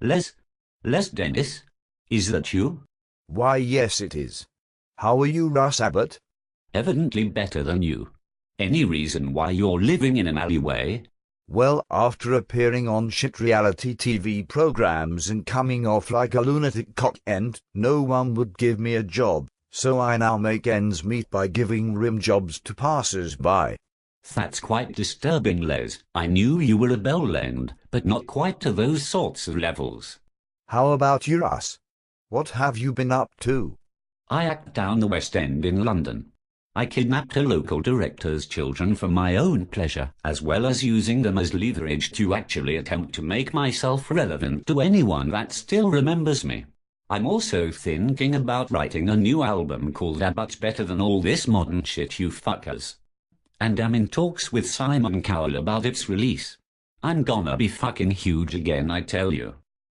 Les? Les Dennis? Is that you? Why, yes it is. How are you, Russ Abbott? Evidently better than you. Any reason why you're living in an alleyway? Well, after appearing on shit reality TV programs and coming off like a lunatic cock-end, no one would give me a job, so I now make ends meet by giving rim jobs to passers-by. That's quite disturbing, Les. I knew you were a bellend, but not quite to those sorts of levels. How about you, Russ? What have you been up to? I act down the West End in London. I kidnapped a local director's children for my own pleasure, as well as using them as leverage to actually attempt to make myself relevant to anyone that still remembers me. I'm also thinking about writing a new album called Abbott's Better Than All This Modern Shit You Fuckers. And I'm in talks with Simon Cowell about its release. I'm gonna be fucking huge again, I tell you.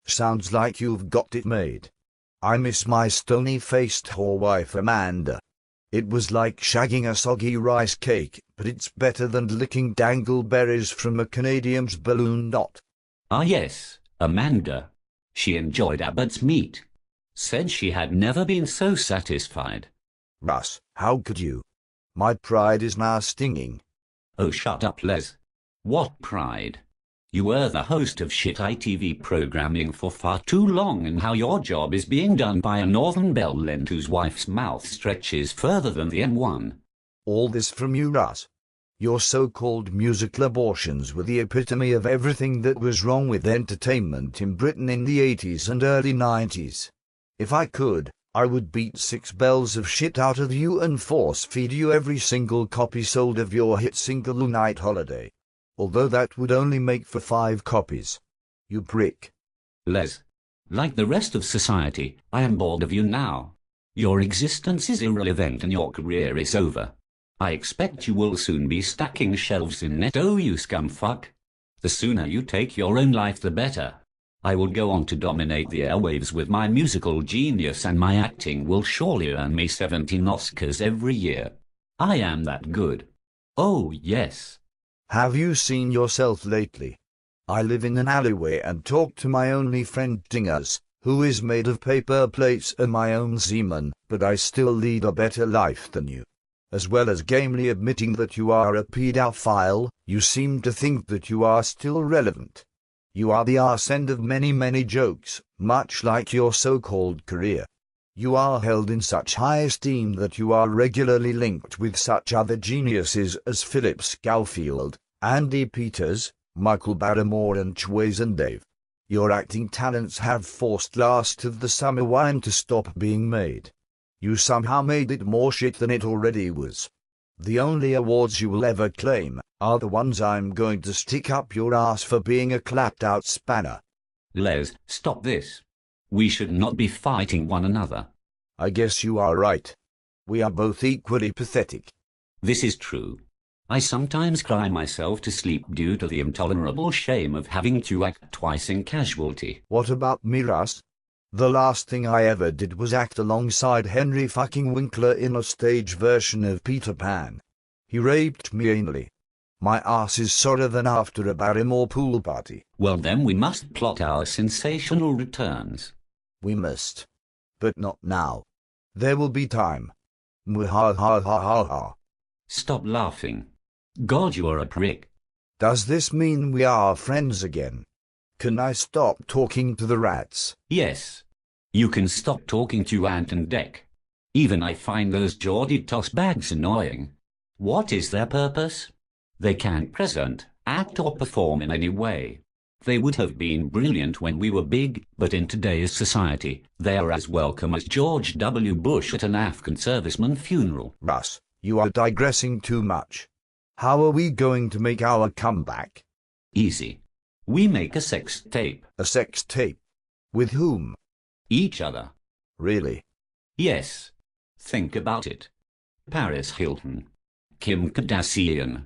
Sounds like you've got it made. I miss my stony-faced whore wife Amanda. It was like shagging a soggy rice cake, but it's better than licking dangleberries from a Canadian's balloon knot. Ah yes, Amanda. She enjoyed Abbott's meat. Said she had never been so satisfied. Russ, how could you? My pride is now stinging. Oh, shut up, Les. What pride? You were the host of shit ITV programming for far too long, and how your job is being done by a northern bellend whose wife's mouth stretches further than the M1. All this from you, Russ. Your so-called musical abortions were the epitome of everything that was wrong with entertainment in Britain in the 80s and early 90s. If I could, I would beat 6 bells of shit out of you and force-feed you every single copy sold of your hit single Night Holiday. Although that would only make for 5 copies. You prick. Les, like the rest of society, I am bored of you now. Your existence is irrelevant and your career is over. I expect you will soon be stacking shelves in Netto, you scumfuck. The sooner you take your own life, the better. I will go on to dominate the airwaves with my musical genius, and my acting will surely earn me 17 Oscars every year. I am that good. Oh, yes. Have you seen yourself lately? I live in an alleyway and talk to my only friend Dingers, who is made of paper plates and my own semen, but I still lead a better life than you. As well as gamely admitting that you are a pedophile, you seem to think that you are still relevant. You are the arse end of many, many jokes, much like your so-called career. You are held in such high esteem that you are regularly linked with such other geniuses as Philip Schofield, Andy Peters, Michael Barrymore and Dave. Your acting talents have forced Last of the Summer Wine to stop being made. You somehow made it more shit than it already was. The only awards you will ever claim are the ones I'm going to stick up your ass for being a clapped-out spanner. Les, stop this. We should not be fighting one another. I guess you are right. We are both equally pathetic. This is true. I sometimes cry myself to sleep due to the intolerable shame of having to act twice in Casualty. What about me, Russ? The last thing I ever did was act alongside Henry fucking Winkler in a stage version of Peter Pan. He raped me anally. My ass is sorter than after a Barrymore pool party. Well, then we must plot our sensational returns. We must. But not now. There will be time. Mwahahahaha. Stop laughing. God, you are a prick. Does this mean we are friends again? Can I stop talking to the rats? Yes. You can stop talking to Ant and Dec. Even I find those Geordie toss bags annoying. What is their purpose? They can't present, act or perform in any way. They would have been brilliant when we were big, but in today's society, they are as welcome as George W. Bush at an Afghan serviceman funeral. Russ, you are digressing too much. How are we going to make our comeback? Easy. We make a sex tape. A sex tape? With whom? Each other. Really? Yes. Think about it. Paris Hilton, Kim Kardashian,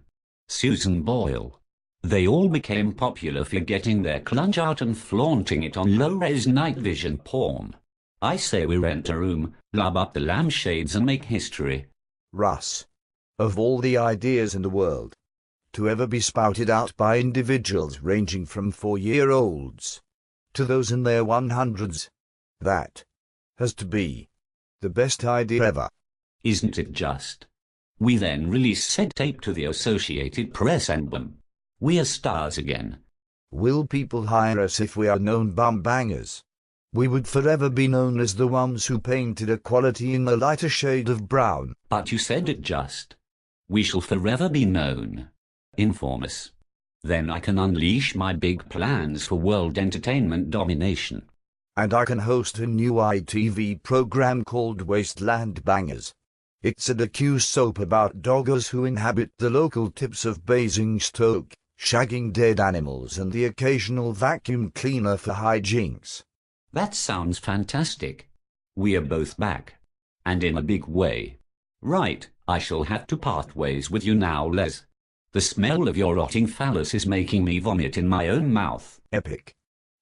Susan Boyle. They all became popular for getting their clunge out and flaunting it on low-res night vision porn. I say we rent a room, lob up the lampshades and make history. Russ, of all the ideas in the world, to ever be spouted out by individuals ranging from 4-year-olds to those in their 100s. That has to be the best idea ever. Isn't it just? We then release said tape to the Associated Press and boom, we are stars again. Will people hire us if we are known bum bangers? We would forever be known as the ones who painted equality in a lighter shade of brown. But you said it just. We shall forever be known. Inform us. Then I can unleash my big plans for world entertainment domination. And I can host a new ITV program called Wasteland Bangers. It's a docu soap about doggers who inhabit the local tips of Basingstoke, shagging dead animals and the occasional vacuum cleaner for hijinks. That sounds fantastic. We are both back. And in a big way. Right, I shall have to part ways with you now, Les. The smell of your rotting phallus is making me vomit in my own mouth. Epic.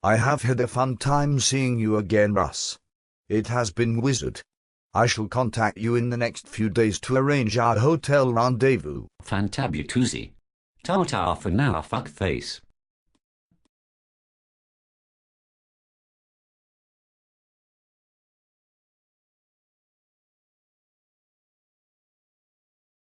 I have had a fun time seeing you again, Russ. It has been wizard. I shall contact you in the next few days to arrange our hotel rendezvous. Fantabutuzzi. Ta-ta for now, fuckface.